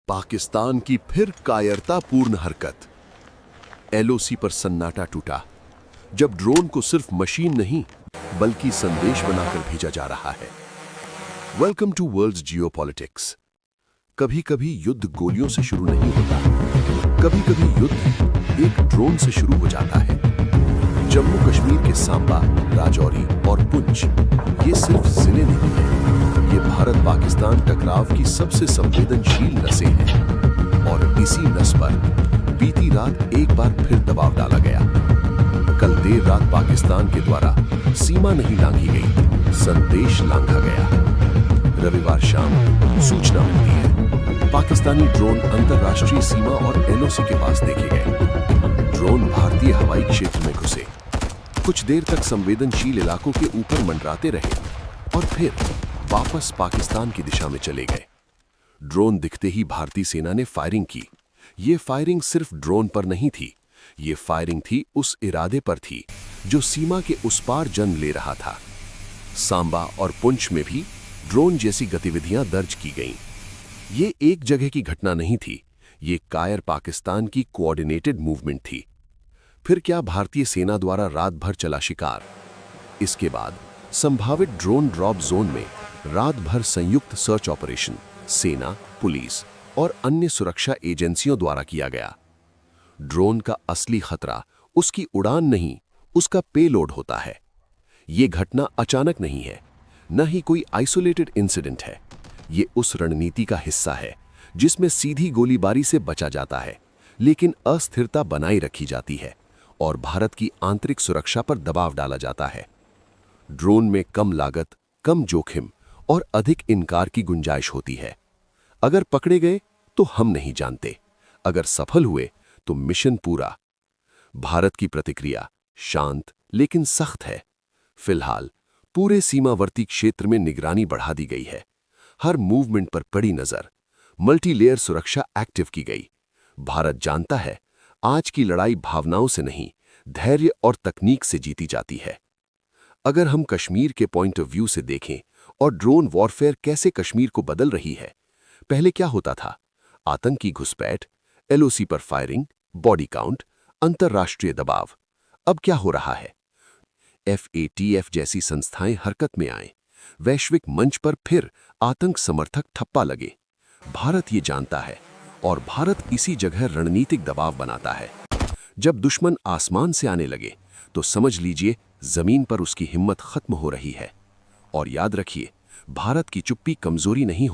पाकिस्तान की फिर कायरतापूर्ण हरकत। एलओसी पर सन्नाटा टूटा जब ड्रोन को सिर्फ मशीन नहीं बल्कि संदेश बनाकर भेजा जा रहा है। Welcome to world's geopolitics. कभी कभी युद्ध गोलियों से शुरू नहीं होता, कभी कभी युद्ध एक ड्रोन से शुरू हो जाता है। जम्मू कश्मीर के सांबा, राजौरी और पुंछ ये सिर्फ जिले नहीं हैं, ये भारत पाकिस्तान टकराव की सबसे संवेदनशील नसें हैं। और इसी नस पर बीती रात एक बार फिर दबाव डाला गया। कल देर रात पाकिस्तान के द्वारा सीमा नहीं लांघी गई, संदेश लांघा गया। रविवार शाम सूचना मिलती है, पाकिस्तानी ड्रोन अंतरराष्ट्रीय सीमा और एलओसी के पास देखे गए। ड्रोन भारतीय हवाई क्षेत्र में घुसे, कुछ देर तक संवेदनशील इलाकों के ऊपर मंडराते रहे और फिर वापस पाकिस्तान की दिशा में चले गए। ड्रोन दिखते ही भारतीय सेना ने फायरिंग की। ये फायरिंग सिर्फ ड्रोन पर नहीं थी, ये फायरिंग थी उस इरादे पर थी जो सीमा के उस पार जन्म ले रहा था। सांबा और पुंछ में भी ड्रोन जैसी गतिविधियां दर्ज की गईं। ये एक जगह की घटना नहीं थी, ये कायर पाकिस्तान की कोऑर्डिनेटेड मूवमेंट थी। फिर क्या भारतीय सेना द्वारा रात भर चला शिकार। इसके बाद संभावित ड्रोन ड्रॉप जोन में रात भर संयुक्त सर्च ऑपरेशन सेना, पुलिस और अन्य सुरक्षा एजेंसियों द्वारा किया गया। ड्रोन का असली खतरा उसकी उड़ान नहीं, उसका पेलोड होता है। ये घटना अचानक नहीं है, न ही कोई आइसोलेटेड इंसिडेंट है। ये उस रणनीति का हिस्सा है जिसमें सीधी गोलीबारी से बचा जाता है, लेकिन अस्थिरता बनाए रखी जाती है और भारत की आंतरिक सुरक्षा पर दबाव डाला जाता है। ड्रोन में कम लागत, कम जोखिम और अधिक इनकार की गुंजाइश होती है। अगर पकड़े गए तो हम नहीं जानते, अगर सफल हुए तो मिशन पूरा। भारत की प्रतिक्रिया शांत लेकिन सख्त है। फिलहाल पूरे सीमावर्ती क्षेत्र में निगरानी बढ़ा दी गई है। हर मूवमेंट पर कड़ी नजर, मल्टीलेयर सुरक्षा एक्टिव की गई। भारत जानता है आज की लड़ाई भावनाओं से नहीं, धैर्य और तकनीक से जीती जाती है। अगर हम कश्मीर के पॉइंट ऑफ व्यू से देखें और ड्रोन वॉरफेयर कैसे कश्मीर को बदल रही है। पहले क्या होता था? आतंकी घुसपैठ, एलओसी पर फायरिंग, बॉडी काउंट, अंतरराष्ट्रीय दबाव। अब क्या हो रहा है? FATF जैसी संस्थाएं हरकत में आए, वैश्विक मंच पर फिर आतंक समर्थक ठप्पा लगे। भारत ये जानता है और भारत इसी जगह रणनीतिक दबाव बनाता है। जब दुश्मन आसमान से आने लगे तो समझ लीजिए जमीन पर उसकी हिम्मत खत्म हो रही है। और याद रखिए, भारत की चुप्पी कमजोरी नहीं